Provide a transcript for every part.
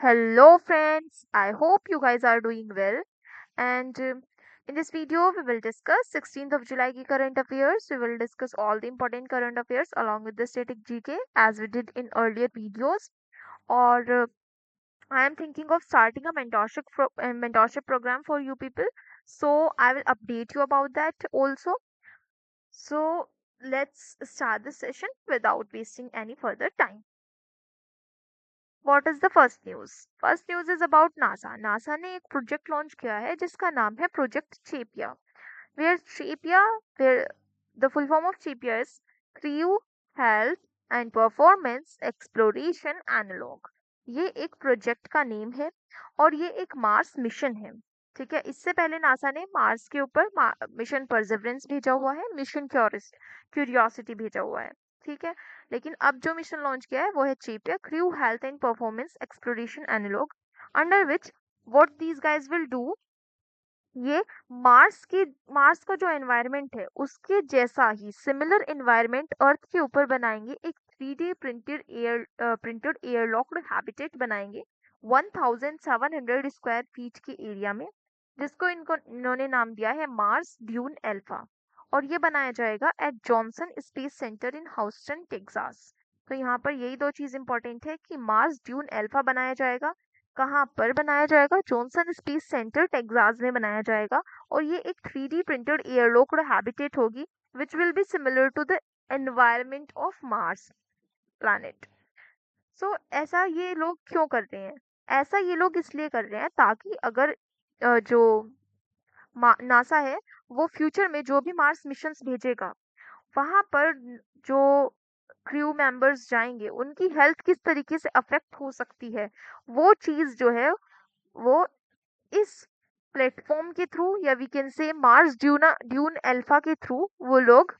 Hello, friends. I hope you guys are doing well. And in this video, we will discuss 16th of July की current affairs. We will discuss all the important current affairs along with the static GK as we did in earlier videos. Or I am thinking of starting a mentorship program for you people. So I will update you about that also. So let's start the session without wasting any further time. What is the first news? First news is about NASA. NASA ने एक project launch किया है जिसका नाम है project CHAPEA. Where CHAPEA, where the full form of CHAPEA is Crew Health and Performance Exploration Analog. ये एक project का नेम है और ये एक मार्स मिशन है. ठीक है, इससे पहले नासा ने मार्स के ऊपर मिशन परसेवरेंस भेजा हुआ है, मिशन क्यूरियोसिटी भेजा हुआ है. ठीक है, लेकिन अब जो मिशन लॉन्च किया है वो है CHAPEA crew health and performance exploration analog, under which what these guys will do, ये मार्स का जो एनवायरनमेंट है उसके जैसा ही सिमिलर एनवायरनमेंट अर्थ के ऊपर बनाएंगे. एक 3D प्रिंटेड एयरलॉक्ड हैबिटेट बनाएंगे 1700 स्क्वायर फीट के एरिया में, जिसको इन्होंने नाम दिया है मार्स ड्यून एल्फा. और ये बनाया जाएगा एट जॉनसन स्पेस सेंटर इन हाउस्टन टेक्सास. तो यहाँ पर यही दो चीज इंपॉर्टेंट है कि मार्स ड्यून एल्फा बनाया जाएगा. कहाँ पर बनाया जाएगा? जॉनसन स्पेस सेंटर टेक्सास में बनाया जाएगा. और ये एक 3D प्रिंटेड एयरलॉक्ड हैबिटेट होगी which will be similar to the environment of Mars planet. So ऐसा ये लोग क्यों कर रहे हैं? ऐसा ये लोग इसलिए कर रहे हैं ताकि अगर जो नासा है वो फ्यूचर में जो भी मार्स मिशंस भेजेगा वहां पर जो क्रू मेंबर्स जाएंगे उनकी हेल्थ किस तरीके से अफेक्ट हो सकती है, वो चीज जो है वो इस प्लेटफॉर्म के थ्रू या we can say Mars Dune Alpha के थ्रू वो लोग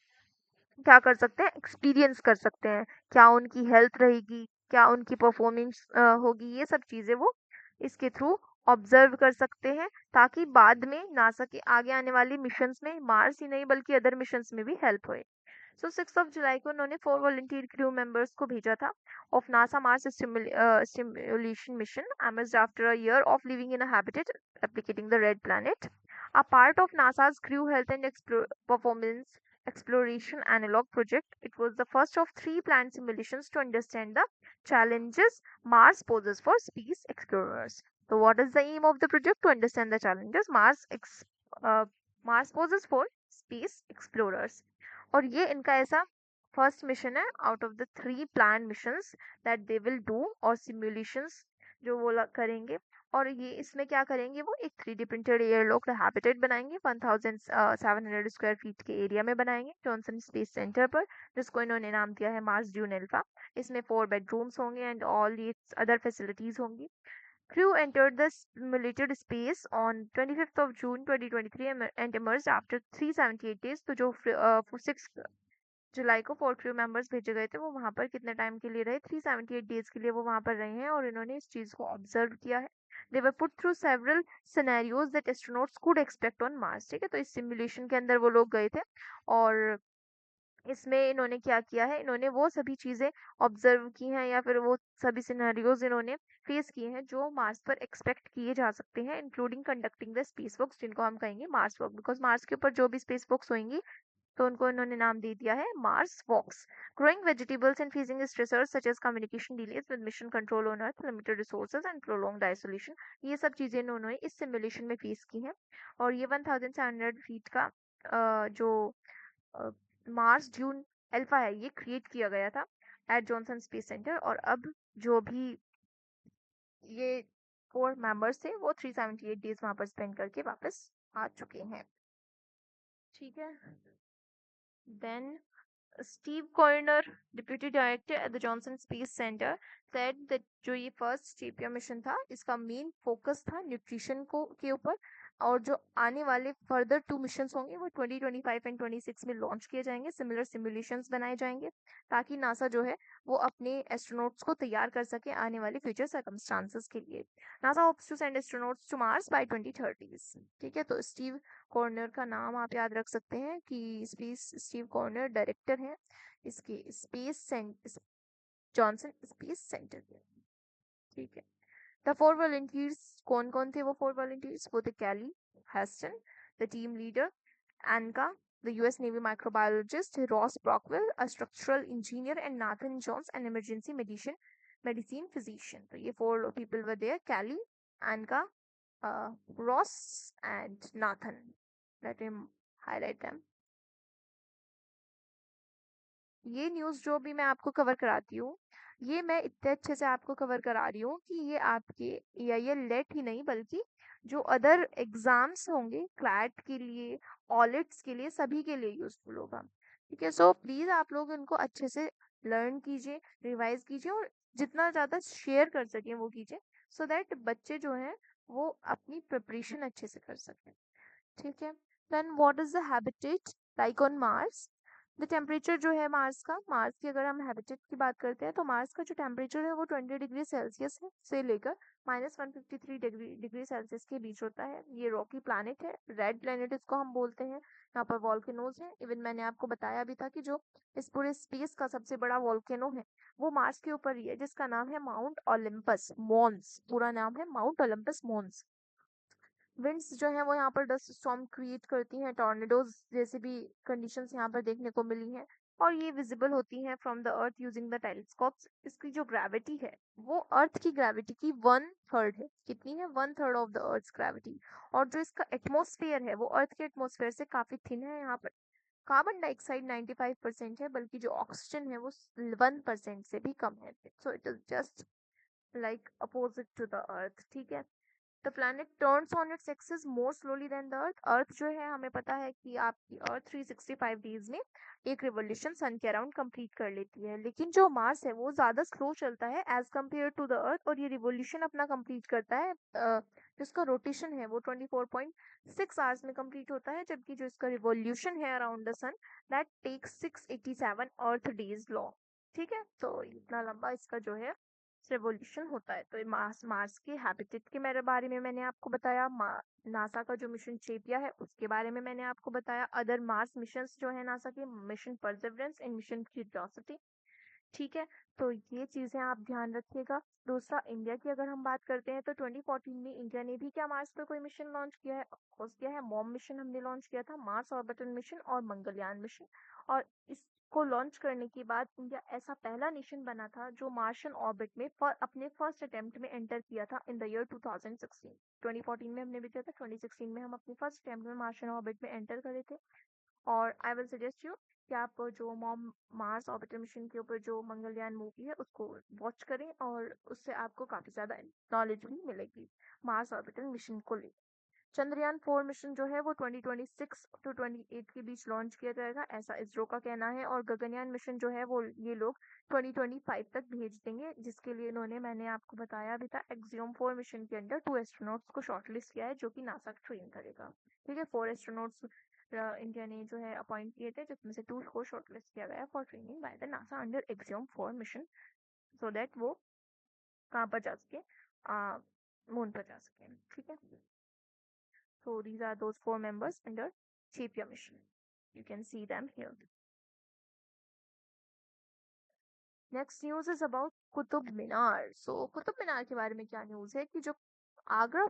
क्या कर सकते हैं, एक्सपीरियंस कर सकते हैं. क्या उनकी हेल्थ रहेगी, क्या उनकी परफॉर्मेंस होगी, ये सब चीजें वो इसके थ्रू ऑब्जर्व कर सकते हैं ताकि बाद में नासा के आगे आने वाली मिशंस में मार्स ही नहीं बल्कि अदर मिशंस में भी हेल्प होए. सो 6 जुलाई को उन्होंने 4 वॉलंटियर क्रू मेंबर्स को भेजा था of NASA Mars stimulation mission MS after a year of living in a habitat replicating the red planet. A part of NASA's Crew Health and Performance Exploration Analog project, it was the first of three planned simulations to understand the challenges Mars poses for space explorers. So, what is the aim of the project? To understand the challenges uh, Mars poses for space explorers. और ये इनका ऐसा first mission है out of the 3 plan missions that they will do, और simulations जो वो करेंगे. और ये इसमें क्या करेंगे, वो एक 3D प्रिंटेड एयरलॉक हैबिटेट बनाएंगे 1700 स्क्वायर फीट के एरिया में बनाएंगे जॉनसन स्पेस सेंटर पर, जिसको इन्होंने नाम दिया है मार्स ड्यून एल्फा. इसमें 4 बेडरूम्स होंगे एंड ऑल ये अदर फैसिलिटीज होंगी. Crew entered the simulated space on 25th of June 2023 and emerged after 378 days. तो जो 6 जुलाई को 4 क्रू मेंबर्स भेजे गए थे वो वहां पर कितने टाइम के लिए रहे? 378 डेज के लिए वो वहां पर रहे हैं और इन्होंने इस चीज को ऑब्जर्व किया है. They were put through several scenarios that astronauts could expect on Mars. ठीक है, तो इस सिमुलेशन के अंदर वो लोग गए थे और इसमें इन्होंने क्या किया है, इन्होंने वो सभी चीजें ऑब्जर्व की हैं या फिर वो सभी सिनेरियोज इन्होंने फेस किए हैं जो मार्स पर एक्सपेक्ट किए जा सकते हैं, इंक्लूडिंग कंडक्टिंग द स्पेस वॉक्स, जिनको हम कहेंगे मार्स वॉक, बिकॉज मार्स के ऊपर जो भी स्पेस वॉक्स होंगी तो उनको इन्होंने नाम दे दिया है Mars walks. Growing vegetables and facing stressors such as communication delays with mission control on Earth, limited resources and prolonged isolation, ये सब चीजें इन्होंने इस सिमुलेशन में फेस की हैं. और ये 1700 फीट का जो मार्स ड्यून अल्फा है ये क्रिएट किया गया था एट जॉनसन स्पेस सेंटर. और अब जो भी ये 4 मेंबर्स थे वो 378 डेज वहां पर स्पेंड करके वापस आ चुके हैं. ठीक है, then Steve Koerner, Deputy Director at the Johnson Space Center, said that जो ये फर्स्ट चेपिया मिशन था इसका मेन फोकस था न्यूट्रिशन को के ऊपर, और जो आने वाले फर्दर 2 मिशंस होंगे वो 2025 एंड 26 में लॉन्च किए जाएंगे. सिमिलर सिमुलेशंस बनाए जाएंगे ताकि नासा जो है वो अपने एस्ट्रोनॉट्स को तैयार कर सके आने वाले फ्यूचर सर्कमस्टांसेस के लिए. NASA hopes to send astronauts to Mars by 2030. ठीक है, तो स्टीव कॉर्नर का नाम आप याद रख सकते हैं कि स्टीव कॉर्नर डायरेक्टर हैं इसके जॉनसन स्पेस सेंटर के. ठीक है, द फोर वॉलंटियर्स कौन कौन थे? वो फोर वॉलंटियर्स वो थे Kelly Heston the team leader, एनका the US Navy microbiologist, Ross Brockwell, a structural engineer, and Nathan Jones, an emergency medicine physician. So ये four people were there: Callie, Anka, Ross, and Nathan. Let him highlight them. ये news जो भी मैं आपको cover कराती हूँ, ये मैं इतने अच्छे से आपको कवर करा रही हूँ कि ये आपके EIL लेट ही नहीं बल्कि जो अदर एग्जाम्स होंगे क्लैट के लिए, ऑलिट्स के लिए, सभी के लिए यूजफुल होगा। ठीक है, सो प्लीज आप लोग इनको अच्छे से लर्न कीजिए, रिवाइज कीजिए और जितना ज़्यादा शेयर कर सकें वो कीजिए, सो दैट बच्चे जो हैं वो अपनी प्रिपरेशन अच्छे से कर सकें। ठीक है, then what is the habitat like on Mars? The temperature जो है मार्स का, मार्स की अगर हम हैबिटेट की बात करते हैं तो मार्स का जो टेम्परेचर है वो 20 डिग्री सेल्सियस है से लेकर -153 डिग्री सेल्सियस के बीच होता है। ये रॉकी प्लैनेट है, रेड प्लैनेट इसको हम बोलते हैं। यहाँ पर वॉल्केनोज है, इवन मैंने आपको बताया भी था कि जो इस पूरे स्पेस का सबसे बड़ा वॉल्केनो है वो मार्स के ऊपर ही है, जिसका नाम है माउंट ओलंपस मॉन्स। पूरा नाम है माउंट ओलंपस मॉन्स। विंड्स जो है वो यहाँ पर डस्ट स्टॉर्म क्रिएट करती हैं, टॉर्नेडोज जैसी भी कंडीशंस यहाँ पर देखने को मिली हैं, और ये विजिबल होती हैं from the earth using the telescopes. इसकी जो ग्रेविटी है वो अर्थ की ग्रेविटी की 1/3 है। कितनी है? 1/3 ऑफ द अर्थ ग्रेविटी। और जो इसका एटमोसफेयर है वो अर्थ के एटमोसफेयर से काफी थिन है। यहाँ पर कार्बन डाइऑक्साइड 95% है, बल्कि जो ऑक्सीजन है वो 1% से भी कम है। So it is just like opposite to the earth. ठीक है, the planet turns on its axis more slowly than the earth. Earth जो है हमें पता है कि आपकी अर्थ 365 डेज में एक रिवोल्यूशन सन के अराउंड कंप्लीट कर लेती है, लेकिन जो मार्स है वो ज्यादा स्लो चलता है as compared to the Earth, और ये रिवोल्यूशन अपना कंप्लीट करता है जिसका रोटेशन है वो 24.6 आवर्स में कंप्लीट होता है, जबकि जो इसका रिवोल्यूशन है around the sun that takes 687 Earth days long. ठीक है, तो इतना लंबा इसका जो है रेवोल्यूशन होता है। तो मार्स मार्स के हैबिटेट के मेरे बारे में मैंने आपको बताया, नासा का जो मिशन चेपिया है उसके बारे में मैंने आपको बताया, अदर मार्स मिशंस जो है नासा के, mission Perseverance and mission curiosity. ठीक है, तो ये चीजें आप ध्यान रखिएगा। दूसरा, इंडिया की अगर हम बात करते हैं तो 2014 में इंडिया ने भी क्या मार्स पर कोई मिशन लॉन्च किया है? ऑफकोर्स किया है, मॉम मिशन हमने लॉन्च किया था, मार्स ऑर्बिटल मिशन और मंगलयान मिशन। और इसको लॉन्च करने के बाद इंडिया ऐसा पहला नेशन बना था जो मार्शियन ऑर्बिट में अपने फर्स्ट अटेम्प्ट में एंटर किया था इन द ईयर 2016। 2014 में हमने भी किया था, 2016 में हम अपने फर्स्ट अटेम्प्ट में मार्शियन ऑर्बिट में एंटर करे थे। और आई विल सजेस्ट यू कि आप जो मॉम मार्स ऑर्बिटर मिशन के ऊपर जो मंगलयान मूवी है उसको वॉच करें, और उससे आपको काफी ज्यादा नॉलेज भी मिलेगी मार्स ऑर्बिटर मिशन को लेकर। चंद्रयान 4 मिशन जो है वो 2026 टू 28 के बीच लॉन्च किया जाएगा, ऐसा इसरो का कहना है। और गगनयान मिशन जो है वो ये लोग 2025 तक भेज देंगे, जिसके लिए इन्होंने, मैंने आपको बताया भी था, एक्सियोम 4 मिशन के अंडर 2 एस्ट्रोनॉट्स को शॉर्टलिस्ट किया है जो कि नासा ट्रेन करेगा। ठीक है, 4 एस्ट्रोनॉट्स इंडिया ने जो है अपॉइंट किए थे, जिसमें से 2 को शॉर्टलिस्ट किया गया for training by the NASA under axiom 4 mission, so that वो कहाँ पर जा सके, मून पर जा सके। ठीक है, so these are those 4 members under Chepia mission. You can see them here. Next news is about Qutub Minar. So Qutub Minar के बारे में क्या न्यूज़ है कि जो आगरा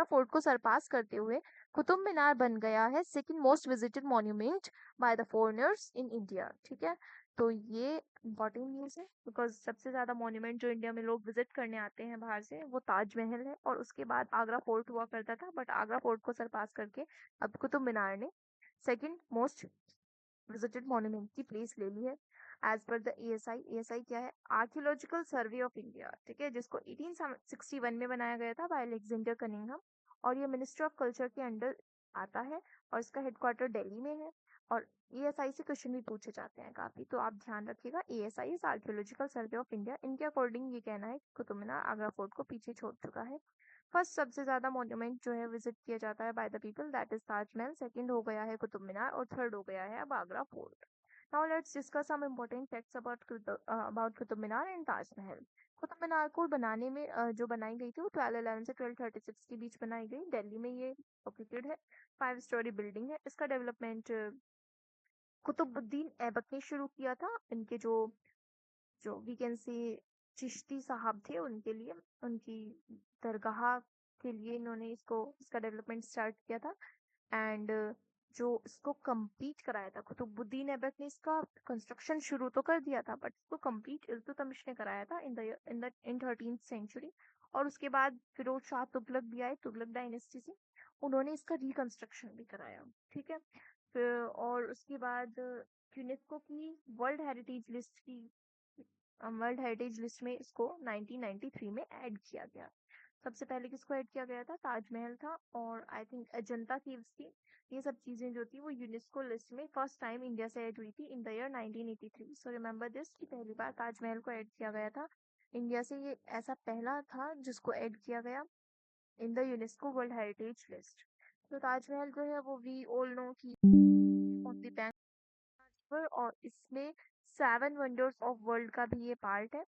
फोर्ट को सरपास करते हुए कुतुब मीनार बन गया है second most visited monument bye the foreigners in India. ठीक है, तो ये इम्पोर्टेंट न्यूज़ है बिकॉज सबसे ज्यादा मॉन्यूमेंट जो इंडिया में लोग विजिट करने आते हैं बाहर से वो ताजमहल है, और उसके बाद आगरा फोर्ट हुआ करता था, बट आगरा फोर्ट को सरपास करके अब कुतुब मीनार ने सेकंड मोस्ट विजिटेड मॉन्यूमेंट की प्लेस ले ली है। एज पर द एएसआई क्या है? Archaeological survey of India. ठीक है, जिसको 1861 में बनाया गया था बाय अलेक्जेंडर कनिंघम, और ये मिनिस्ट्री ऑफ कल्चर के अंडर आता है, और इसका हेडक्वार्टर दिल्ली में है। और एएसआई से क्वेश्चन भी पूछे जाते हैं काफी, तो आप ध्यान रखिएगा। ASI is archaeological survey of India. इनके अकॉर्डिंग ये कहना है कि कुतुब मीनार आगरा फोर्ट को पीछे छोड़ चुका है। फर्स्ट सबसे ज्यादा मॉन्यूमेंट जो है विजिट किया जाता है by the people, that is Taj Mahal. Second हो गया है कुतुब मीनार, और थर्ड हो गया है अब Agra fort. Now let's discuss some important facts about Qutub Minar and Taj Mahal. Qutub Minar को बनाने में जो बनाई गई थी वो 1211 से 1236 के बीच बनाई गई। दिल्ली में ये लोकेटेड है, 5 स्टोरी बिल्डिंग है। इसका डेवलपमेंट कुतुबुद्दीन ऐबक ने शुरू किया था। इनके जो जो वी कैन से चिश्ती साहब थे, उनके लिए, उनकी दरगाह के लिए इन्होंने इसका डेवलपमेंट स्टार्ट किया था। एंड जो इसको कंप्लीट कराया था, कुतुबुद्दीन ऐबक ने इसका कंस्ट्रक्शन शुरू तो कर दिया था, बट इसको कंप्लीट इल्तुतमिश ने कराया था इन 13th सेंचुरी। और उसके बाद फिरोज शाह तुगलक भी आए, तुगलक डायनेस्टी से, उन्होंने इसका रिकंस्ट्रक्शन भी कराया। ठीक है। फिर और उसके बाद यूनेस्को की वर्ल्ड हेरिटेज लिस्ट में इसको 1993 में ऐड किया गया। सबसे पहले किसको ऐड किया गया था? ताजमहल था, और आई थिंक अजंता केव्स थी। ये सब चीजें जो थी वो यूनेस्को लिस्ट में फर्स्ट टाइम इंडिया से ऐड हुई थी इन the year 1983। So remember this कि पहली बार ताजमहल को ऐड किया गया था इंडिया से। ये ऐसा पहला था जिसको ऐड किया गया in the UNESCO world heritage list. तो ताजमहल जो है वो वी ऑल नो की ऑन द बैंक, और इसमें 7 वंडर्स ऑफ वर्ल्ड का भी ये पार्ट है।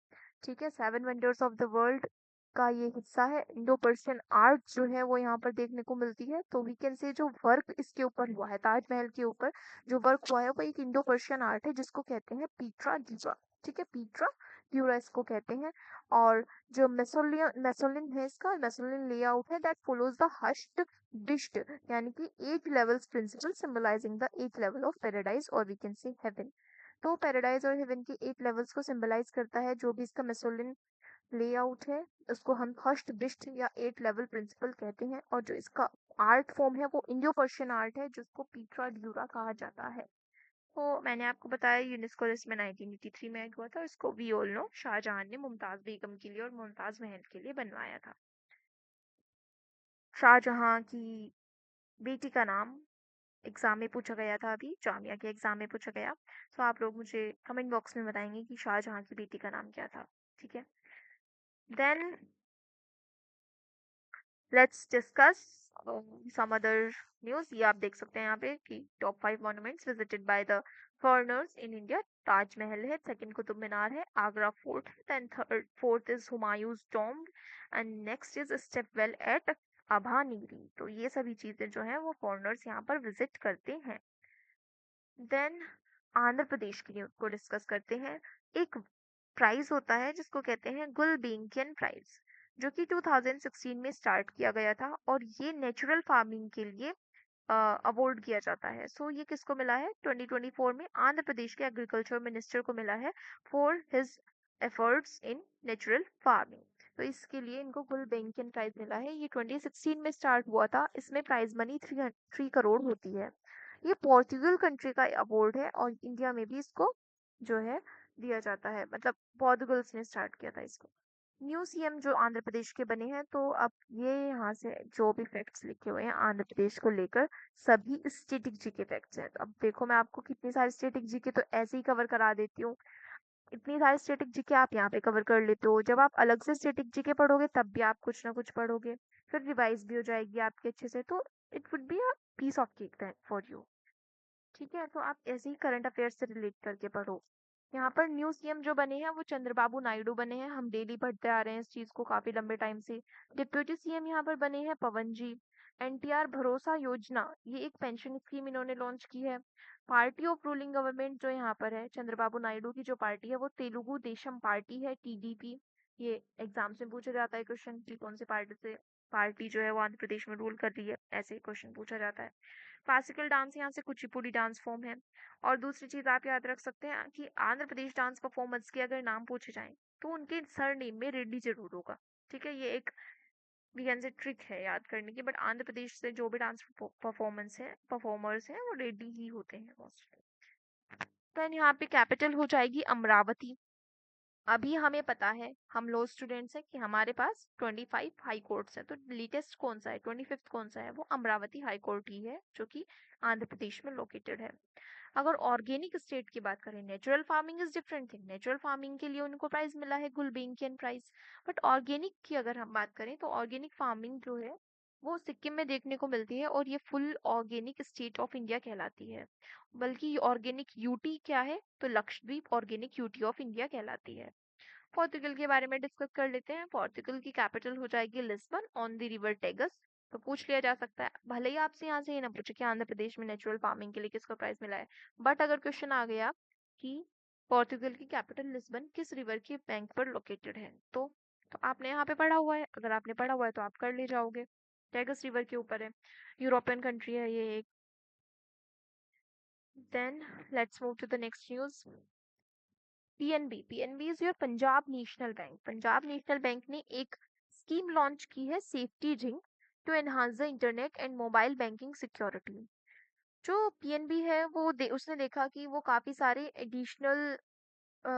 ठीक है, 7 वंडर्स ऑफ द वर्ल्ड का ये हिस्सा है। इंडो पर्शियन आर्ट जो है वो यहाँ पर देखने को मिलती है। तो वी कैन से जो वर्क इसके ऊपर हुआ है, ताजमहल के ऊपर जो वर्क हुआ है वो एक इंडो पर्शियन आर्ट है जिसको कहते हैं पीट्रा ड्यूरा। ठीक है, पीट्रा ड्यूरा इसको कहते हैं। और जो मेसोलिन है, इसका मेसोलिन लेआउट है दैट फॉलोज द हश्ड डिश्ड, यानी कि 8 levels principle symbolising the 8 level of paradise, और वी कैन से हेवन। तो पैराडाइज और हेवन की 8 लेवल्स को सिंबलाइज करता है जो भी इसका मेसोलिन लेआउट है। उसको हम फर्स्ट बिस्ट या 8 लेवल प्रिंसिपल कहते हैं। और जो इसका आर्ट फॉर्म है वो इंडो पर्शियन आर्ट है जिसको पीट्रा ड्यूरा कहा जाता है। तो मैंने आपको बताया यूनेस्को लिस्ट में 1983 में ऐड हुआ था। इसको वी ऑल नो शाहजहां ने मुमताज बेगम के लिए और मुमताज महल के लिए बनवाया था। शाहजहां की बेटी का नाम एग्जाम में पूछा गया था, अभी जामिया के एग्जाम में पूछा गया। तो आप लोग मुझे कमेंट बॉक्स में बताएंगे कि शाहजहां की बेटी का नाम क्या था। ठीक है, then let's discuss some other news. ये आप देख सकते हैं यहाँ पे कि top 5 monuments visited by the foreigners in India. Taj Mahal है, सेकंड कुतुब मीनार है, आगरा फोर्ट है, then third fourth is Humayun's tomb, and next is stepwell at Abhaneri. तो ये सभी चीजें जो है वो फॉरेनर्स यहाँ पर विजिट करते हैं। देन आंध्र प्रदेश की न्यूज को डिस्कस करते हैं। एक प्राइज होता है जिसको कहते हैं गुलबेंकियन प्राइज, जो कि 2016 में स्टार्ट किया गया था, और ये नेचुरल फार्मिंग के लिए अवार्ड किया जाता है। सो ये किसको मिला है? 2024 में आंध्र प्रदेश के एग्रीकल्चर मिनिस्टर को मिला है for his efforts in natural farming. तो इसके लिए इनको गुलबेंकियन प्राइज मिला है। ये 2016 में स्टार्ट हुआ था। इसमें प्राइज मनी 3 करोड़ होती है। ये पोर्चुगल कंट्री का अवार्ड है, और इंडिया में भी इसको जो है दिया जाता है, मतलब पोर्चुगल्स ने स्टार्ट किया था इसको। न्यू सीएम जो आंध्र प्रदेश के बने हैं, तो अब ये यहाँ से जो भी फैक्ट्स लिखे हुए हैं आंध्र प्रदेश को लेकर, सभी स्टैटिक जीके फैक्ट्स हैं। तो अब देखो मैं आपको कितनी सारी स्टैटिक जीके तो ऐसे ही कवर करा देती हूँ। इतनी सारी स्टैटिक जीके आप यहाँ पे कवर कर लेते हो। जब आप अलग से स्टैटिक जीके पढ़ोगे तब भी आप कुछ ना कुछ पढ़ोगे, फिर रिवाइज भी हो जाएगी आपके अच्छे से। तो it would be a piece of cake for you. ठीक है, तो आप ऐसे ही करंट अफेयर्स से रिलेट करके पढ़ो। यहाँ पर न्यू सीएम जो बने हैं वो चंद्रबाबू नायडू बने हैं। हम डेली पढ़ते आ रहे हैं इस चीज को काफी लंबे टाइम से। डिप्यूटी सीएम यहाँ पर बने हैं पवन जी। एनटीआर भरोसा योजना, ये एक पेंशन स्कीम इन्होंने लॉन्च की है। पार्टी ऑफ रूलिंग गवर्नमेंट जो यहाँ पर है, चंद्रबाबू नायडू की जो पार्टी है वो तेलुगु देशम पार्टी है, टीडीपी। ये एग्जाम्स में पूछा जाता है क्वेश्चन कि कौन से पार्टी जो है वो आंध्र प्रदेश में रूल कर रही है, ऐसे क्वेश्चन पूछा जाता है। क्लासिकल डांस यहाँ से कुचिपुड़ी डांस फॉर्म है। और दूसरी चीज आप याद रख सकते हैं कि आंध्र प्रदेश डांस परफॉर्मेंस के अगर नाम पूछे जाएं तो उनके सरनेम में रेड्डी जरूर होगा। ठीक है, ये एक वी कैन से ट्रिक है याद करने की, बट आंध्र प्रदेश से जो भी डांस परफॉर्मर्स हैं वो रेड्डी ही होते हैं मोस्टली। देन यहाँ पे कैपिटल हो जाएगी अमरावती। अभी हमें पता है, हम लॉ स्टूडेंट्स हैं, कि हमारे पास 25 हाई कोर्ट्स है। तो लेटेस्ट कौन सा है, 25th कौन सा है? वो अमरावती हाई कोर्ट ही है, जो कि आंध्र प्रदेश में लोकेटेड है। अगर ऑर्गेनिक स्टेट की बात करें, natural farming is different thing. Natural farming के लिए उनको प्राइज मिला है गुलबेंकियन प्राइज। बट ऑर्गेनिक की अगर हम बात करें तो ऑर्गेनिक फार्मिंग जो है वो सिक्किम में देखने को मिलती है, और ये full organic state of India कहलाती है। बल्कि ऑर्गेनिक यूटी क्या है, तो Lakshadweep organic UT of India कहलाती है। पोर्तुगल के बारे में डिस्कस कर लेते हैं। पोर्तुगल की कैपिटल हो जाएगी Lisbon on the river Tagus. तो पूछ लिया जा सकता है, भले ही आपसे यहाँ से ये ना पूछे कि आंध्र प्रदेश में नेचुरल फार्मिंग के लिए किसको प्राइज मिला है, बट अगर क्वेश्चन आ गया कि पोर्टुगल की कैपिटल लिस्बन किस रिवर के बैंक पर लोकेटेड है? तो आपने यहाँ पे पढ़ा हुआ है, अगर आपने पढ़ा हुआ है तो आप कर ले जाओगे। टैगस रिवर के ऊपर है, यूरोपियन कंट्री है ये एक। Then let's move to the next news. PNB is your Punjab National Bank. Punjab National Bank ने एक स्कीम लॉन्च की है, safety ring, to enhance the internet and mobile banking security. जो पीएनबी है वो उसने देखा कि वो काफी सारे एडिशनल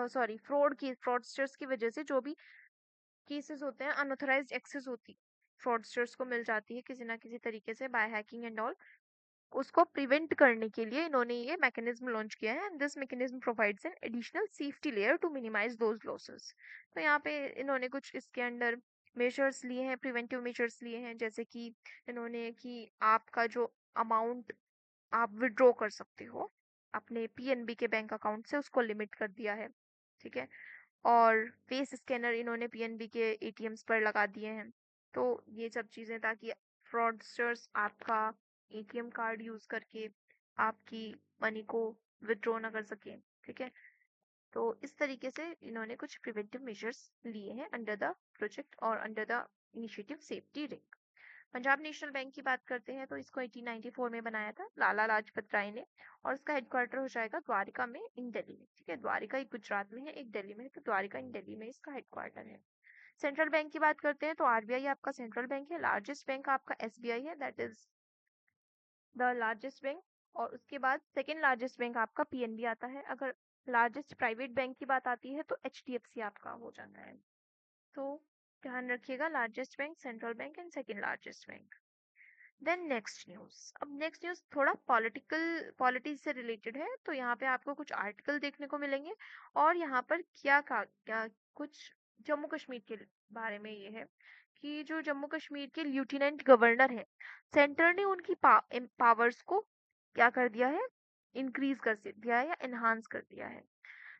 सॉरी फ्रॉडस्टर्स की वजह से जो भी केसेस होते हैं, अनऑथराइज्ड एक्सेस होती फ्रॉडस्टर्स को मिल जाती है किसी ना किसी तरीके से बाय हैकिंग एंड ऑल, उसको प्रिवेंट करने के लिए इन्होंने ये मैकेनिज्म लॉन्च किया है। And this mechanism provides an additional safety layer to minimise those losses. तो यहाँ पे इन्होंने कुछ इसके अंदर मेजर्स लिए हैं, प्रिवेंटिव मेजर्स लिए हैं, जैसे कि इन्होंने कि आपका जो अमाउंट आप विड्रॉ कर सकते हो अपने पीएनबी के बैंक अकाउंट से, उसको लिमिट कर दिया है। ठीक है। और फेस स्कैनर इन्होंने पीएनबी के एटीएम्स पर लगा दिए हैं। तो ये सब चीजें, ताकि फ्रॉडस्टर्स आपका एटीएम कार्ड यूज करके आपकी मनी को विड्रॉ ना कर सके। ठीक है। तो इस तरीके से इन्होंने कुछ प्रिवेंटिव मेजर्स लिए हैं अंडर द प्रोजेक्ट और under the initiative safety ring. Punjab National bank की बात करते हैं तो इसको 1894 में बनाया था लाला लाजपत राय ने, और इसका हेडक्वार्टर हो जाएगा द्वारिका में इन दिल्ली में। ठीक है। द्वारिका एक गुजरात में है, एक दिल्ली में है, तो द्वारिका इन दिल्ली में इसका हेडक्वार्टर है। सेंट्रल बैंक की बात करते हैं तो आरबीआई आपका सेंट्रल बैंक है। लार्जेस्ट बैंक आपका एसबीआई है, that is the largest bank. और उसके बाद सेकेंड लार्जेस्ट बैंक आपका पीएनबी आता है। अगर लार्जेस्ट प्राइवेट बैंक की बात आती है तो एचडीएफसी आपका हो जाता है। तो ध्यान रखिएगा, largest bank, central bank and second largest bank. Then next news. अब नेक्स्ट न्यूज थोड़ा पॉलिटिक्स से रिलेटेड है, तो यहाँ पे आपको कुछ आर्टिकल देखने को मिलेंगे। और यहाँ पर क्या कुछ जम्मू कश्मीर के बारे में ये है कि जो जम्मू कश्मीर के लेफ्टिनेंट गवर्नर है, सेंटर ने उनकी पावर्स को क्या कर दिया है, इंक्रीज कर दिया है या एनहांस कर दिया है।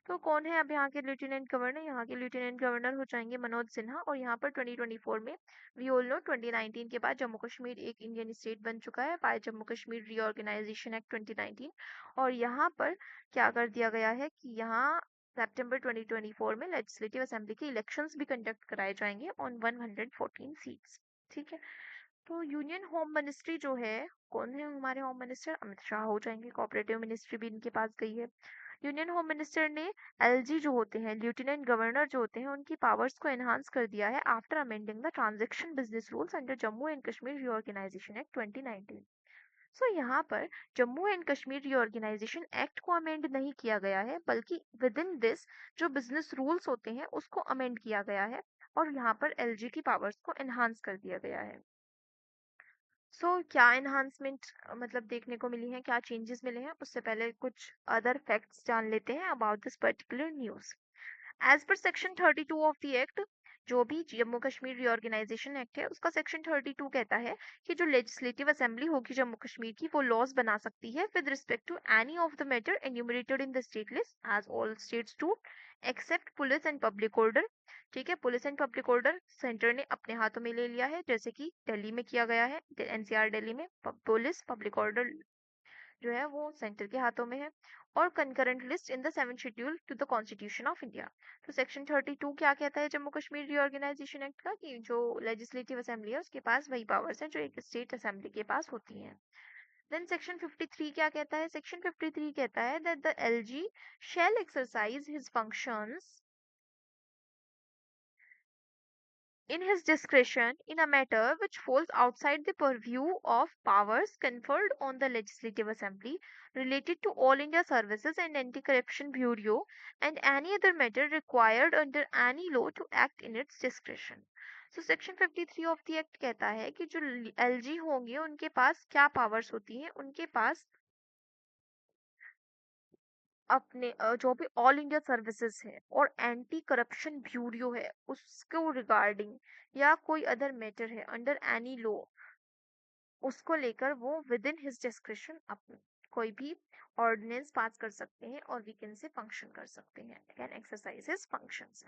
तो कौन है अब यहाँ के लेफ्टिनेंट गवर्नर? यहाँ के लेफ्टिनेंट गवर्नर हो जाएंगे मनोज सिन्हा। और यहाँ पर 2024 में, वी ऑल नो, 2019 के बाद जम्मू कश्मीर एक इंडियन स्टेट बन चुका है by Jammu Kashmir reorganisation act 2019। और यहाँ पर क्या कर दिया गया है कि यहाँ सितंबर 2024 में लेजिस्लेटिव असेंबली के इलेक्शंस भी कंडक्ट कराए जाएंगे ऑन 114 सीट्स। ठीक है। तो यूनियन होम मिनिस्ट्री जो है, कौन है हमारे होम मिनिस्टर? अमित शाह हो जाएंगे। कोऑपरेटिव मिनिस्ट्री भी इनके पास गई है। यूनियन होम मिनिस्टर ने एलजी जो होते हैं, लेफ्टिनेंट गवर्नर जो होते हैं, उनकी पावर्स को एनहांस कर दिया है after amending the transaction business rules under Jammu and Kashmir reorganisation act 2019। So यहाँ पर Jammu and Kashmir reorganisation act को अमेंड नहीं किया गया है, बल्कि विद इन दिस जो बिजनेस रूल्स होते हैं उसको अमेंड किया गया है, और यहाँ पर एलजी की पावर्स को एनहांस कर दिया गया है। क्या एनहांसमेंट मतलब देखने को मिली है, क्या चेंजेस मिले हैं, उससे पहले कुछ अदर फैक्ट्स जान लेते हैं about this particular news. As per section 32 of the act, जो भी जम्मू कश्मीर रीऑर्गेनाइजेशन एक्ट है उसका सेक्शन 32 कहता है कि जो लेजिस्लेटिव असेंबली होगी जम्मू कश्मीर की, वो लॉज बना सकती है with respect to any of the matter enumerated in the state list as all states do, except police and public order. ठीक है। Police and public order centre ने अपने हाथों में ले लिया है, जैसे कि दिल्ली में किया गया है। एनसीआर दिल्ली में पुलिस पब्लिक ऑर्डर जो है वो सेंटर के हाथों में है। और concurrent list in the 7th schedule to the constitution of India. तो सेक्शन 32 क्या कहता है जम्मू कश्मीर रीऑर्गेनाइजेशन एक्ट का, कि जो लेजिस्लेटिव असेंबली है उसके पास वही पावर्स है जो एक स्टेट असेंबली के पास होती हैं। देन सेक्शन 53 क्या कहता है? सेक्शन 53 कहता है that the LG shall exercise his functions in his discretion in a matter which falls outside the purview of powers conferred on the Legislative Assembly related to All India Services and Anti-Corruption Bureau and any other matter required under any law to act in its discretion. So Section 53 of the Act कहता है कि जो LG होंगे उनके पास क्या powers होती हैं? उनके पास अपने जो भी ऑल इंडिया सर्विसेज है और एंटी करप्शन ब्यूरो है उसको रिगार्डिंग, या कोई अदर मैटर है अंडर एनी लॉ, उसको लेकर वो विद इन हिज डिस्क्रिप्शन कोई भी ऑर्डिनेंस पास कर सकते हैं और वीकेंड से फंक्शन कर सकते हैं, can exercise his functions.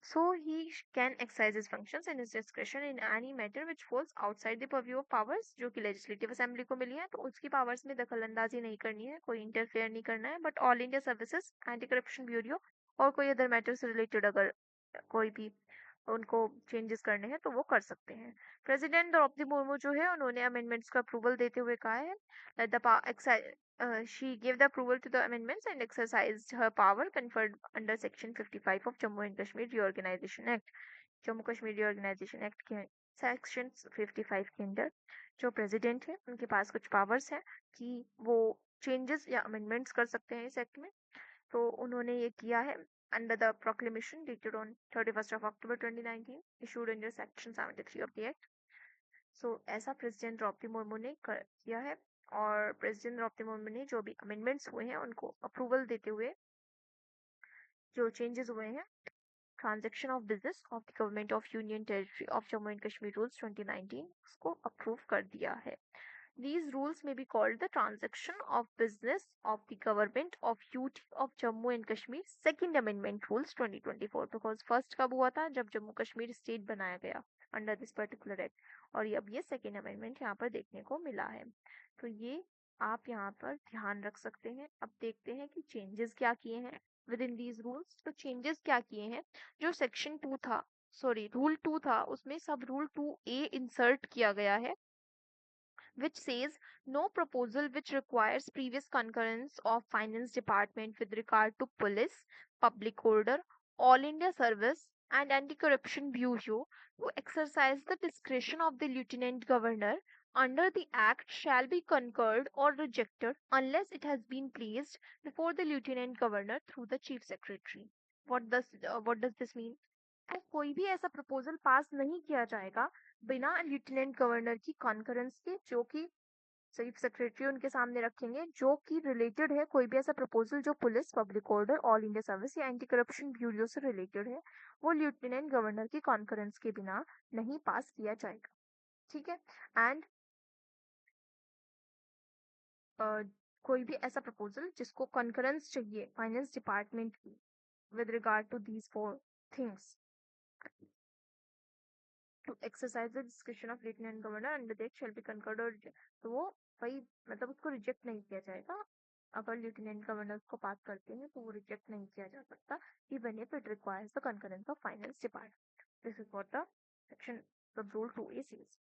So he can exercise his functions in his discretion in any matter which falls outside the purview of powers जो कि लेजिस्लेटिव असेंबली को मिली है. तो उसकी पावर्स में दखल अंदाजी नहीं करनी है, कोई इंटरफेयर नहीं करना है. But all India services, anti corruption bureau और कोई अदर मैटर से रिलेटेड अगर कोई भी उनको चेंजेस करने हैं तो वो कर सकते हैं. प्रेसिडेंट द्रौपदी मुर्मू जो है उन्होंने अमेंडमेंट्स का अप्रूवल देते हुए कहा है that she gave the approval to the amendments and exercised her power conferred under Section 55 of Jammu and Kashmir Reorganization Act. Jammu Kashmir reorganisation act के सेक्शन 55 के अंदर जो प्रेसिडेंट है उनके पास कुछ पावर्स हैं कि वो चेंजेस या अमेंडमेंट्स कर सकते हैं इस एक्ट में. तो उन्होंने ये किया है under the proclamation dated on 31st of October 2019 issued under Section 73 of the Act. So ऐसा प्रेसिडेंट द्रौपदी मुर्मू ने किया है. और प्रेसिडेंट द्रौपदी मुर्मू ने जो भी अमेंडमेंट्स हुए हैं उनको अप्रूवल देते हुए जो चेंजेस हुए हैं transaction of business of the government of union territory of Jammu and Kashmir rules 2019 उसको अप्रूव कर दिया है. These rules may be called the transaction of business of the government of UT of Jammu and Kashmir Second Amendment Rules 2024 because first कब हुआ था जब Jammu Kashmir state बनाया गया अंडर दिस पर्टिकुलर एक्ट और अब ये सेकेंड अमेंडमेंट यहाँ पर देखने को मिला है. तो ये आप यहाँ पर ध्यान रख सकते हैं. अब देखते हैं कि चेंजेस क्या किए हैं विद इन दीज रूल्स. तो चेंजेस क्या किए हैं, जो सेक्शन 2 था सॉरी रूल 2 था उसमें सब रूल 2A इंसर्ट किया गया है which says no proposal which requires previous concurrence of finance department with regard to police, public order, all India service and anti-corruption bureau to exercise the discretion of the lieutenant governor under the act shall be concurred or rejected unless it has been placed before the lieutenant governor through the chief secretary. What does this mean? कोई भी ऐसा proposal पास नहीं किया जाएगा बिना lieutenant governor की concurrence के, जो कि चीफ सेक्रेटरी उनके सामने रखेंगे, जो कि रिलेटेड है कोई भी ऐसा प्रपोजल जो police, public order, all India service या एंटी करप्शन ब्यूरो से रिलेटेड है, वो लेफ्टिनेंट गवर्नर की कॉन्करेंस के बिना नहीं पास किया जाएगा. ठीक है. एंड कोई भी ऐसा प्रपोजल जिसको कॉन्करेंस चाहिए फाइनेंस डिपार्टमेंट की with regard to these 4 things to exercise the discretion of lieutenant governor under the act shall be concurred or तो वो वही मतलब उसको रिजेक्ट नहीं किया जाएगा. अगर लेफ्टिनेंट गवर्नर को पास करते हैं तो वो रिजेक्ट नहीं किया जा सकता even if it requires the concurrence of finance department. This is what the section of rule 2A says.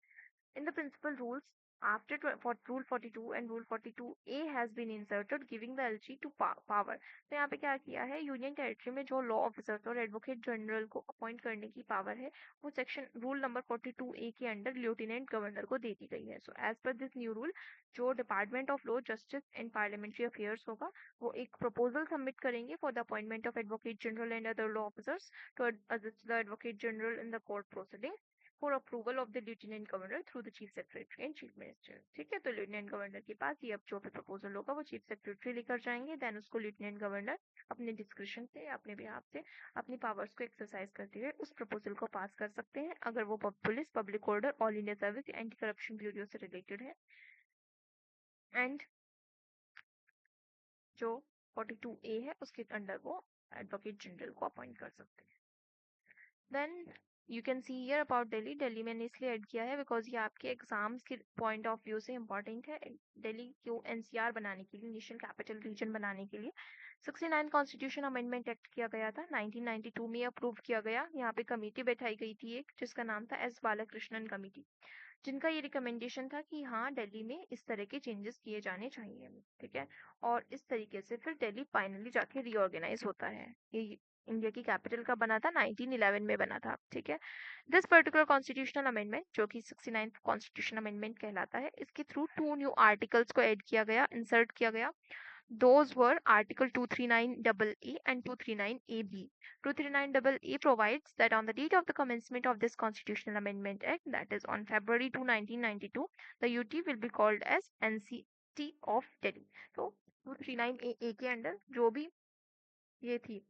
In the principal rules, after for Rule 42 and Rule 42A has been inserted, giving the LG to power. तो यहाँ पे क्या किया है, union territory में जो law officers और advocate general को अपॉइंट करने की पावर है वो सेक्शन रूल नंबर 42A के अंडर लेफ्टिनेंट गवर्नर को दे दी गई है. So as per this new rule जो department of law, justice and parliamentary affairs होगा वो एक प्रपोजल सबमिट करेंगे for the appointment of advocate general and other law officers to the advocate general in the court proceeding for approval of the lieutenant governor through the chief secretary and chief minister. ठीक है. तो lieutenant governor के पास ये अब जो भी proposal होगा वो चीफ सेक्रेटरी लेकर जाएंगे, देन उसको लेफ्टिनेंट गवर्नर अपने डिस्क्रिप्शन से, अपने बिहाफ से, अपनी पावर्स को एक्सरसाइज करते हुए उस प्रपोजल को पास कर सकते हैं अगर वो police, public order, all India service, anti corruption bureau से रिलेटेड है. एंड जो 42A है उसके अंडर वो एडवोकेट जनरल को अपॉइंट कर सकते हैं. Then you can see here about Delhi. Delhi मैंने इसलिए ऐड किया है बिकॉज ये आपके एग्जाम्स के पॉइंट ऑफ व्यू से इंपॉर्टेंट है. दिल्ली को एनसीआर बनाने के लिए, नेशनल कैपिटल रीजन बनाने के लिए 69 कॉन्स्टिट्यूशन अमेंडमेंट एक्ट किया गया था. 1992 में अप्रूव किया गया. यहाँ पे कमेटी बैठाई गई थी एक जिसका नाम था एस बालाकृष्णन कमेटी, जिनका ये रिकमेंडेशन था कि हाँ दिल्ली में इस तरह के चेंजेस किए जाने चाहिए. ठीक है. और इस तरीके से फिर दिल्ली फाइनली जाके रीऑर्गेनाइज होता है. ये इंडिया की कैपिटल का बना था, 1911 में बना था. ठीक है. दिस पर्टिकुलर कॉन्स्टिट्यूशनल अमेंडमेंट जो कि 69th कॉन्स्टिट्यूशन अमेंडमेंट कहलाता है, इसके थ्रू 2 न्यू आर्टिकल्स को ऐड किया गया, इंसर्ट किया गया. Those were Article 239AA and 239AB. 239AA provides that on the date of the commencement of this Constitutional Amendment Act, that is on February 2, 1992, the UT will be called as NCT of Delhi. So 239AA के under जो भी ये थी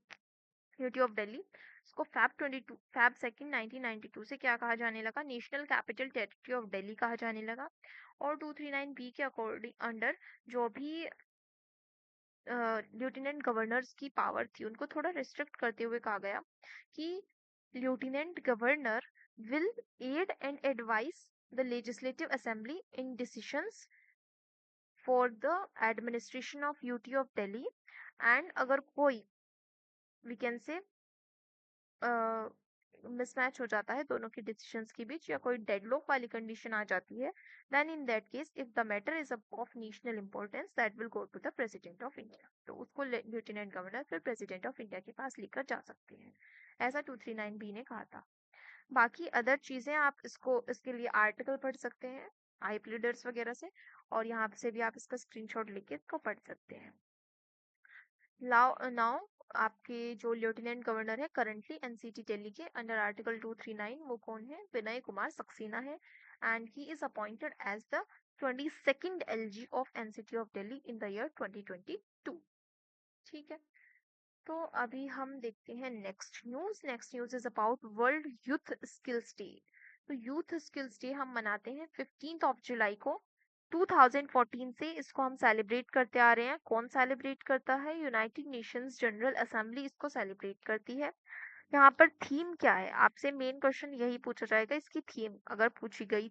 UT of Delhi, इसको fab 2 1992 से क्या कहा जाने लगा, national capital territory of Delhi कहा जाने लगा. और 239B के अकॉर्डिंग अंडर जो भी लेफ्टिनेंट गवर्नर्स की पावर थी उनको थोड़ा रिस्ट्रिक्ट करते हुए कहा गया कि lieutenant governor will aid and advise the legislative assembly in decisions for the administration of UT of Delhi and अगर कोई we can say मिसमैच हो जाता है दोनों के डिसीजंस के बीच या कोई डेडलॉक वाली कंडीशन आ जाती है then in that case if the matter is of national importance that will go to the president of India तो उसको लेफ्टिनेंट गवर्नर फिर प्रेसिडेंट ऑफ इंडिया के पास लेकर जा सकते हैं ऐसा 239 बी ने कहा था बाकी अदर चीजें आप इसको इसके लिए आर्टिकल पढ़ सकते हैं आई प्लीडर्स वगैरह से और यहाँ से भी आप इसका स्क्रीनशॉट लेके इसको पढ़ सकते हैं नाउ आपके जो लेफ्टिनेंट गवर्नर है करंटली एनसीटी दिल्ली के अंडर आर्टिकल 239 वो कौन है विनय कुमार सक्सेना है and he is appointed as the 22nd LG of NCT of Delhi in the year 2022 ठीक है तो अभी हम देखते हैं next news is about world youth skills day तो यूथ स्किल्स डे हम मनाते हैं 15th ऑफ जुलाई को 2014 से इसको हम सेलिब्रेट करते आ रहे हैं कौन सेलिब्रेट करता है यूनाइटेड नेशंस जनरल असेंबली इसको सेलिब्रेट करती है यहाँ पर थीम क्या है आपसे मेन क्वेश्चन यही पूछा जाएगा इसकी थीम अगर पूछी गई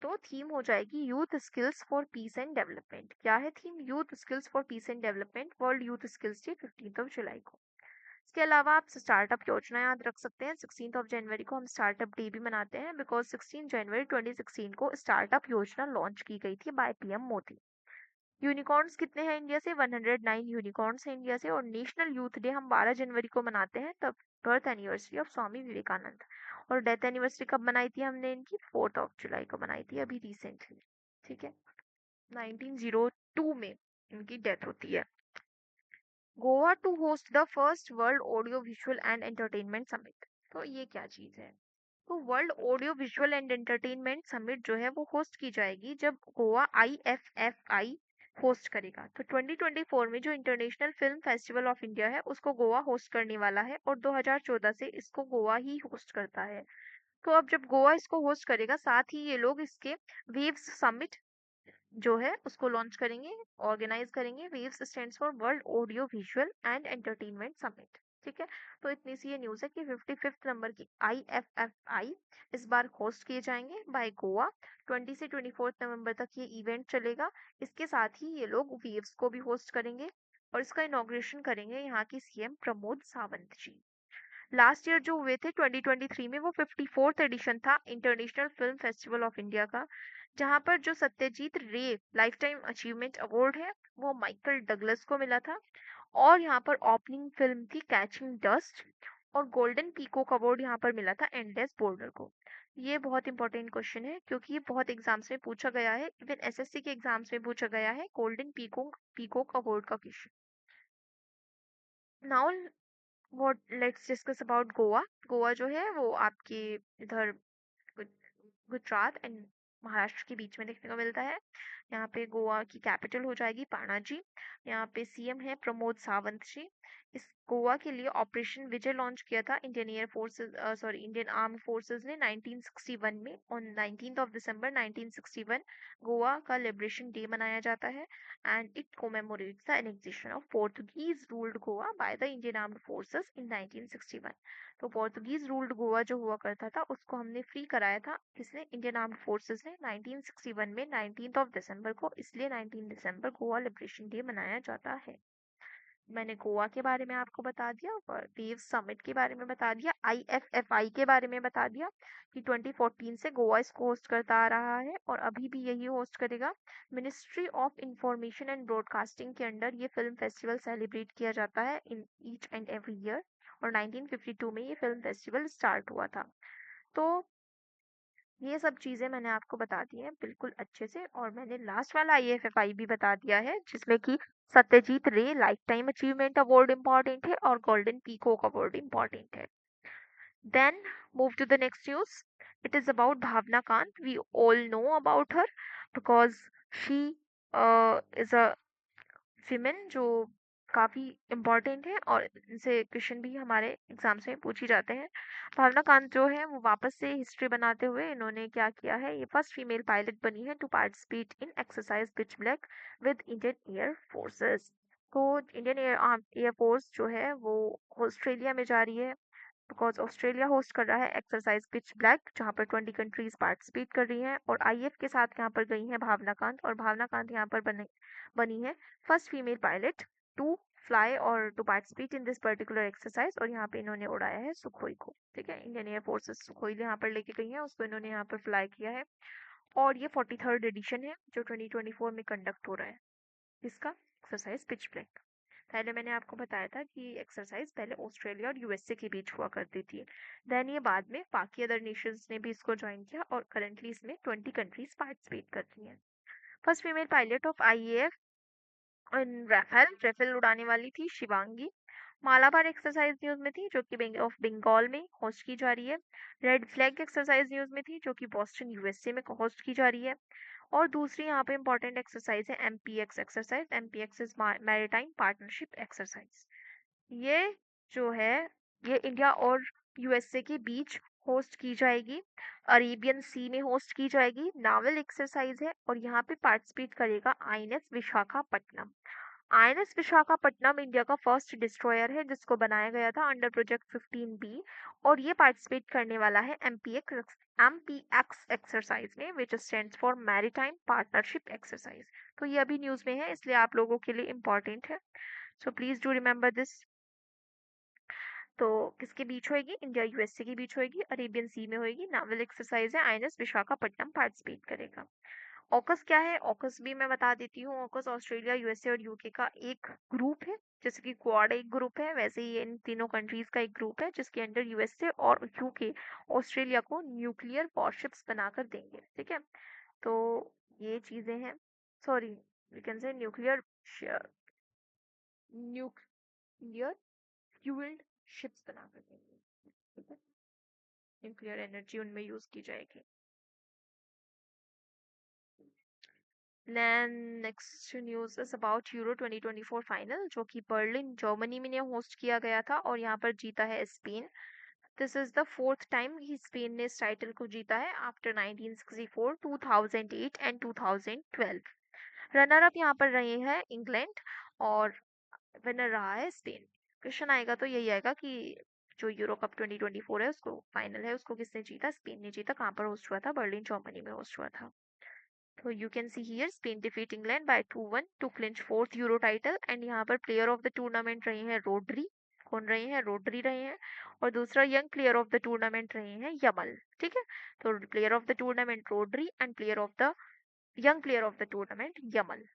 तो थीम हो जाएगी youth skills for piece and development क्या है theme youth skills for piece and development world youth skills day 15th of July को इसके अलावा आप स्टार्टअप योजना याद रख सकते हैं 16th ऑफ जनवरी को हम स्टार्टअप डे भी मनाते हैं बिकॉज 16 जनवरी 2016 को स्टार्टअप योजना लॉन्च की गई थी बाय पीएम मोदी यूनिकॉर्न्स कितने हैं इंडिया से 109 यूनिकॉर्न्स हैं इंडिया से और नेशनल यूथ डे हम 12 जनवरी को मनाते हैं तब birth anniversary of Swami Vivekananda और डेथ एनिवर्सरी कब मनाई थी हमने इनकी 4th ऑफ जुलाई को मनाई थी अभी रिसेंटली ठीक है 1902 में इनकी डेथ होती है Goa to host the first world audio visual and entertainment summit तो ये क्या चीज है तो world audio visual and entertainment summit जो है वो होस्ट की जाएगी जब गोवा IFFI होस्ट करेगा तो 2024 में जो international film festival of India है उसको गोवा होस्ट करने वाला है और 2014 से इसको गोवा ही होस्ट करता है तो अब जब गोवा इसको होस्ट करेगा साथ ही ये लोग इसके वेव्स समिट जो है उसको लॉन्च करेंगे ऑर्गेनाइज करेंगे waves stands for world audio visual and entertainment summit ठीक है तो इतनी सी ये न्यूज़ है कि 55th नंबर की IFFI इस बार होस्ट किए जाएंगे बाय गोवा 20 से 24 नवंबर तक ये इवेंट चलेगा इसके साथ ही ये लोग वेव्स को भी होस्ट करेंगे और इसका इनॉग्रेशन करेंगे यहाँ की सीएम प्रमोद सावंत जी लास्ट ईयर जो हुए थे 2023 में वो 54th एडिशन था international film festival of India का जहां पर जो Satyajit Ray lifetime achievement award है वो माइकल डगलस को मिला था और यहाँ पर ओपनिंग फिल्म थी कैचिंग डस्ट और गोल्डन पीकॉक अवार्ड यहाँ पर मिला था एंडलेस बॉर्डर को ये बहुत इंपॉर्टेंट क्वेश्चन है क्योंकि ये बहुत एग्जाम्स में पूछा गया है इवन एसएससी के एग्जाम्स में पूछा गया है गोल्डन पीकॉक अवार्ड का question now what let's discuss about Goa Goa जो है वो आपके इधर गुजरात एंड महाराष्ट्र के बीच में देखने को मिलता है यहाँ पे गोवा की कैपिटल हो जाएगी पाणाजी यहाँ पे सीएम है प्रमोद सावंत जी इस गोवा के लिए ऑपरेशन विजय लॉन्च किया था Indian air forces sorry Indian arm forces ने 1961 में on 19th of December 1961 Goa का लिबरेशन डे मनाया जाता है and it commemorates the annexation of Portuguese ruled Goa by the Indian Armed Forces in 1961. तो पोर्तुगीज रूल्ड गोवा जो हुआ करता था उसको हमने फ्री कराया था किसने इंडियन आर्म्ड फोर्सेस ने 1961 में 19th ऑफ दिसंबर को इसलिए 19 दिसंबर गोवा लिबरेशन डे मनाया जाता है मैंने गोवा के बारे में आपको बता दिया और वेव समिट के बारे में बता दिया IFFI के बारे में बता दिया कि 2014 से गोवा इसको होस्ट करता आ रहा है और अभी भी यही होस्ट करेगा ministry of information and broadcasting के अंडर ये फिल्म फेस्टिवल सेलिब्रेट किया जाता है in each and every year और 1952 में ये फिल्म फेस्टिवल स्टार्ट हुआ था तो ये सब चीजें मैंने आपको बता दी हैं बिल्कुल अच्छे से और मैंने लास्ट वाला IFFI भी बता दिया है जिसमें कि Satyajit Ray lifetime achievement award important है और गोल्डन पीकॉक अवार्ड इम्पॉर्टेंट है then move to the next news it is about Bhavna Kant we all know about her because she is a women जो काफी इम्पोर्टेंट है और इनसे क्वेश्चन भी हमारे एग्जाम्स में पूछे जाते हैं भावना कांत जो है वो वापस से हिस्ट्री बनाते हुए इन्होंने क्या किया है ये फर्स्ट फीमेल पायलट बनी है to participate in exercise pitch black with Indian air forces तो इंडियन एयरफोर्स जो है वो ऑस्ट्रेलिया में जा रही है, बिकॉज ऑस्ट्रेलिया होस्ट कर रहा है एक्सरसाइज पिच ब्लैक, जहाँ पर 20 कंट्रीज पार्टिसिपेट कर रही हैं। और आईएफ के साथ यहाँ पर गई हैं भावना कांत, और भावना कांत यहाँ पर बनी है first female pilot to fly और to participate in this particular exercise. और यहाँ पे इन्होंने उड़ाया है सुखोई को। ठीक है, इंडियन एयरफोर्सेस सुखोई यहाँ पर लेके गई है, उसको इन्होंने यहाँ पर फ्लाई किया है। और ये 43rd एडिशन है जो 2024 में कंडक्ट हो रहा है। इसका एक्सरसाइज पिच ब्लैक। पहले मैंने आपको बताया था कि एक्सरसाइज पहले ऑस्ट्रेलिया और यूएसए के बीच हुआ करती थी, देन ये बाद में बाकी अदर नेशंस ने भी इसको ज्वाइन किया, और करंटली इसमें 20 कंट्रीज पार्टिसिपेट करती हैं। First female pilot of IAF Rafale Rafale उड़ाने वाली थी शिवांगी। मालाबार एक्सरसाइज न्यूज में थी, जो कि ऑफ बंगाल में होस्ट की जा रही है। रेड फ्लैग एक्सरसाइज न्यूज में थी, जो कि बॉस्टन यूएसए में होस्ट की जा रही है। और दूसरी यहाँ पे इंपॉर्टेंट एक्सरसाइज है एमपीएक्स exercise. एमपीएक्स is maritime partnership exercise. ये जो है ये इंडिया और यूएसए के बीच होस्ट की जाएगी, अरेबियन सी में होस्ट की जाएगी। नावल एक्सरसाइज है, और यहाँ पे पार्टिसिपेट करेगा INS Visakhapatnam. INS Visakhapatnam India का फर्स्ट डिस्ट्रॉयर है, जिसको बनाया गया था अंडर प्रोजेक्ट 15B। और ये पार्टिसिपेट करने वाला है एमपीएक्स एक्सरसाइज में, विच stands for maritime partnership exercise. तो ये अभी न्यूज में है, इसलिए आप लोगों के लिए इम्पोर्टेंट है, so please do remember this. तो किसके बीच होएगी? इंडिया यूएसए के बीच होएगी, अरेबियन सी में होएगी। नावल एक्सरसाइज है, आईएनएस विशाखापट्टनम पार्टिसिपेट करेगा। ऑकस क्या है? ऑकस भी मैं बता देती हूँ। ऑकस ऑस्ट्रेलिया, यूएसए और यूके का एक ग्रुप है। जैसे कि क्वाड एक ग्रुप है, वैसे ही इन तीनों कंट्रीज का एक ग्रुप है, जिसके अंडर यूएसए और यूके ऑस्ट्रेलिया को न्यूक्लियर वॉरशिप्स बनाकर देंगे। ठीक है, तो ये चीजें हैं। Sorry, we can say nuclear nuclear fuelled ships बनाकर देंगे। ठीक है, न्यूक्लियर एनर्जी उनमें यूज की जाएगी। Then next news is about euro 2024 final, जो कि बर्लिन जर्मनी में होस्ट किया गया था, और यहाँ पर जीता है Spain. This is the fourth time कि स्पेन ने इस टाइटल को जीता है, आफ्टर 1964, 2008 एंड 2012। रनर अप यहाँ पर रहे हैं इंग्लैंड, और विनर रहा है स्पेन। क्वेश्चन आएगा तो यही आएगा कि जो यूरो कप 2024 है, उसको फाइनल है, उसको किसने जीता? स्पेन ने जीता। कहाँ पर होस्ट हुआ था? बर्लिन जर्मनी में होस्ट हुआ था। So you can see here Spain defeat England by 2-1 to clinch fourth Euro title, and यहाँ पर प्लेयर ऑफ द टूर्नामेंट रहे हैं रोड्री। कौन रहे हैं? रोड्री रहे हैं। और दूसरा young player of the tournament रहे हैं यमल। ठीक है, तो player of the tournament Rodri and player of the young player of the tournament Yamal.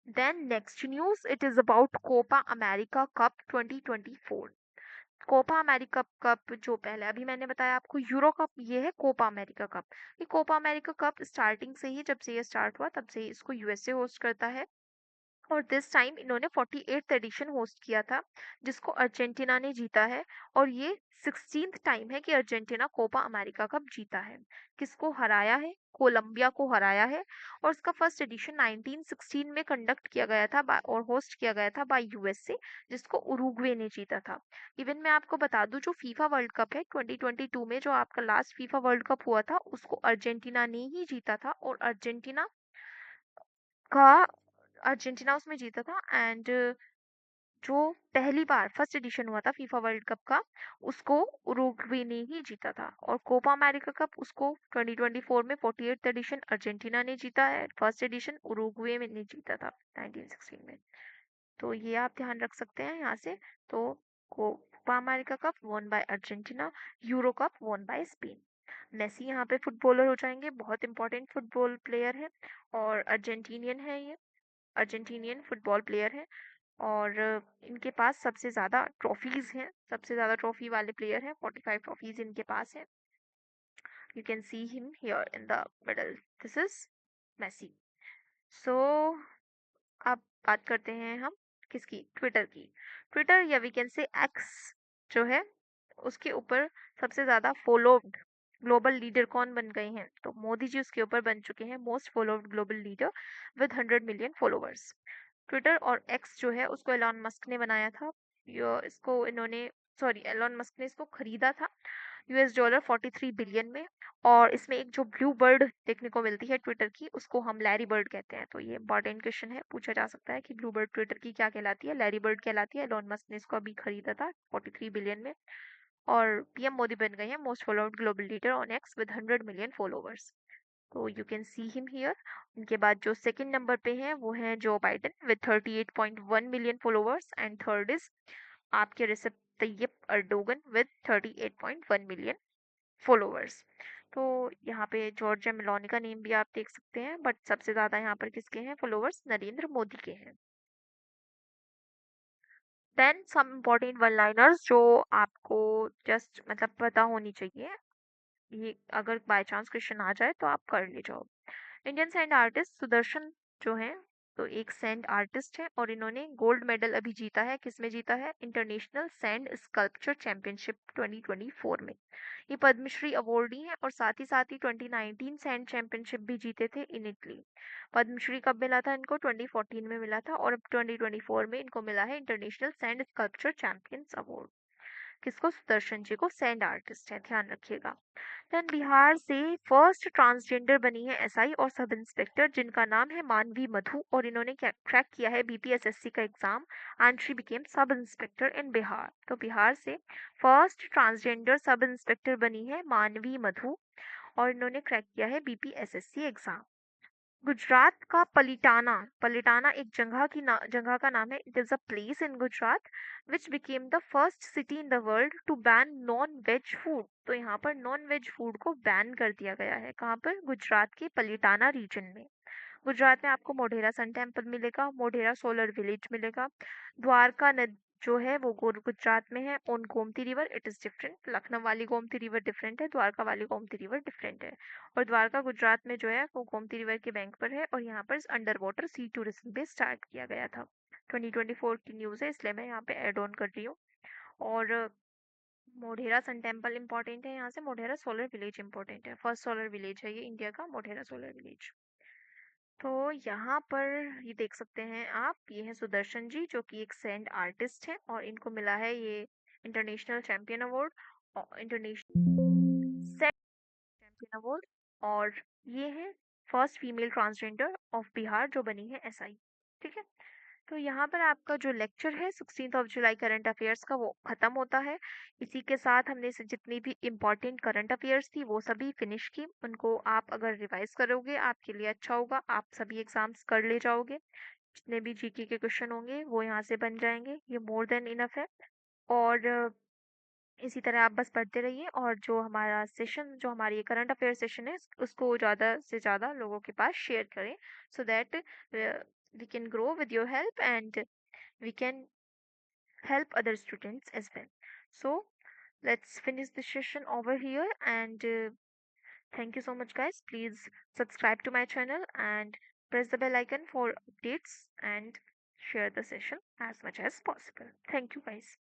Then next news, it is about Copa America Cup 2024। Copa America cup जो पहले अभी मैंने बताया आपको यूरो कप, ये है कोपा अमेरिका कप। ये Copa America cup starting से ही, जब से ये स्टार्ट हुआ तब से ही इसको यूएसए होस्ट करता है। और दिस टाइम इन्होंने 48th एडिशन होस्ट किया था, जिसको अर्जेंटीना ने जीता है। और ये 16th टाइम है कि अर्जेंटीना कोपा अमेरिका कप जीता है। किसको हराया है? कोलंबिया को हराया है। और इसका फर्स्ट एडिशन 1916 में कंडक्ट किया गया था और होस्ट किया गया था बाय यूएसए, जिसको उरुग्वे ने जीता था। इवन मैं आपको बता दूं, जो फीफा वर्ल्ड कप है 2022 में, जो आपका लास्ट फीफा वर्ल्ड कप हुआ था, उसको अर्जेंटीना ने ही जीता था। और का अर्जेंटीना उसमें जीता था। एंड जो पहली बार फर्स्ट एडिशन हुआ था फीफा वर्ल्ड कप का, उसको उरुग्वे ने ही जीता था। और कोपा अमेरिका कप उसको 2024 में 48th एडिशन अर्जेंटीना ने जीता है, फर्स्ट एडिशन उरुग्वे में ने जीता था 1916 में। तो ये आप ध्यान रख सकते हैं यहाँ से। तो Copa America cup won by Argentina, Euro cup won by Spain. Messi यहाँ पे फुटबॉलर हो जाएंगे, बहुत इंपॉर्टेंट फुटबॉल प्लेयर है, और अर्जेंटीनियन है ये, अर्जेंटीनियन फुटबॉल प्लेयर है। और इनके पास सबसे ज़्यादा ट्रॉफीज हैं, सबसे ज़्यादा ट्रॉफी वाले प्लेयर हैं, 45 ट्रॉफीज इनके पास हैं। You can see him here in the middle, this is Messi. So अब बात करते हैं हम किसकी? ट्विटर की। ट्विटर या वी कैन से एक्स जो है, उसके ऊपर सबसे ज़्यादा फॉलोड ग्लोबल लीडर कौन बन गए हैं? तो मोदी जी उसके ऊपर बन चुके हैं most followed global leader with 100 million followers. Twitter और एक्स जो है उसको एलॉन मस्क ने बनाया था। इसको इन्होंने, सॉरी, एलॉन मस्क ने इसको खरीदा था $43 बिलियन में। और इसमें एक जो ब्लू बर्ड देखने को मिलती है ट्विटर की, उसको हम लैरी बर्ड कहते हैं। तो ये इंपॉर्टेंट क्वेश्चन है, पूछा जा सकता है कि ब्लू बर्ड ट्विटर की क्या कहलाती है। लैरी बर्ड कहलाती है। एलोन मस्क ने इसको अभी खरीदा था 43 बिलियन में। और पीएम मोदी बन गए हैं most followed global leader on X with 100 million followers. तो you can see him here. उनके बाद जो सेकंड नंबर पे हैं वो हैं जो Biden with 38.1 million followers. And third is आपके Recep Tayyip Erdogan with 38.1 million followers. तो यहाँ पे जॉर्जिया मेलोनी का नेम भी आप देख सकते हैं, बट सबसे ज्यादा यहाँ पर किसके हैं फॉलोवर्स, नरेंद्र मोदी के हैं। Then some important one liners जो आपको जस्ट मतलब पता होनी चाहिए, ये अगर बाय चांस क्वेश्चन आ जाए तो आप कर ले जाओ। इंडियन सैंड आर्टिस्ट सुदर्शन जो हैं, तो एक सैंड आर्टिस्ट है और इन्होंने गोल्ड मेडल अभी जीता है। किसमें जीता है, इंटरनेशनल सैंड स्कल्पचर चैंपियनशिप 2024 में। ये पद्मश्री अवॉर्डी हैं और साथ ही 2019 सैंड चैंपियनशिप भी जीते थे इन इटली। पद्मश्री कब मिला था इनको, 2014 में मिला था। और अब 2024 में इनको मिला है international sand sculpture champions award. किसको, सुदर्शन जी को, सैंड आर्टिस्ट है, ध्यान रखिएगा। देन बिहार से फर्स्ट ट्रांसजेंडर बनी है एसआई और सब इंस्पेक्टर, जिनका नाम है मानवी मधु, और इन्होंने क्रैक किया है बीपीएसएससी का exam and she became sub inspector in Bihar. तो बिहार से फर्स्ट ट्रांसजेंडर सब इंस्पेक्टर बनी है मानवी मधु, और इन्होंने क्रैक किया है बीपीएसएससी एग्जाम। गुजरात का पलिटाना, पलिटाना एक जगह का नाम है। It is a place in Gujarat which became the first city in the world to ban non veg food. तो यहाँ पर नॉन वेज फूड को बैन कर दिया गया है। कहाँ पर, गुजरात के पलिटाना रीजन में। गुजरात में आपको मोढेरा सन टेम्पल मिलेगा, मोढेरा सोलर विलेज मिलेगा। द्वारका नद जो है वो गुजरात में है on Gomti river, it is different. Lucknow वाली गोमती रिवर डिफरेंट है, द्वारका वाली गोमती रिवर डिफरेंट है। और द्वारका गुजरात में जो है वो गोमती रिवर के बैंक पर है, और यहाँ पर अंडर वाटर सी टूरिज्म भी स्टार्ट किया गया था। 2024 की न्यूज़ है, इसलिए मैं यहाँ पे एड ऑन कर रही हूँ। और मोढेरा सन टेम्पल इंपॉर्टेंट है, यहाँ से मोढेरा सोलर विलेज इंपॉर्टेंट है। फर्स्ट सोलर विलेज है ये इंडिया का, मोढेरा सोलर विलेज। तो यहाँ पर ये देख सकते हैं आप, ये है सुदर्शन जी जो कि एक सैंड आर्टिस्ट है, और इनको मिला है ये international champion award, international champion award. और ये है first female transgender of Bihar जो बनी है एसआई। ठीक है। तो यहाँ पर आपका जो लेक्चर है 16 जुलाई करंट अफेयर्स का वो खत्म होता है। इसी के साथ हमने जितनी भी इम्पोर्टेंट करंट अफेयर्स थी वो सभी फिनिश की। उनको आप अगर रिवाइज करोगे आपके लिए अच्छा होगा, आप सभी एग्जाम्स कर ले जाओगे। जितने भी जीके के क्वेश्चन होंगे वो यहाँ से बन जाएंगे, ये मोर देन इनफ है। और इसी तरह आप बस पढ़ते रहिए, और जो हमारा सेशन, जो हमारी ये करंट अफेयर सेशन है, उसको ज़्यादा से ज़्यादा लोगों के पास शेयर करें, so that we can grow with your help and we can help other students as well. So let's finish the session over here, and thank you so much guys. Please subscribe to my channel and press the bell icon for updates, and share the session as much as possible. Thank you guys.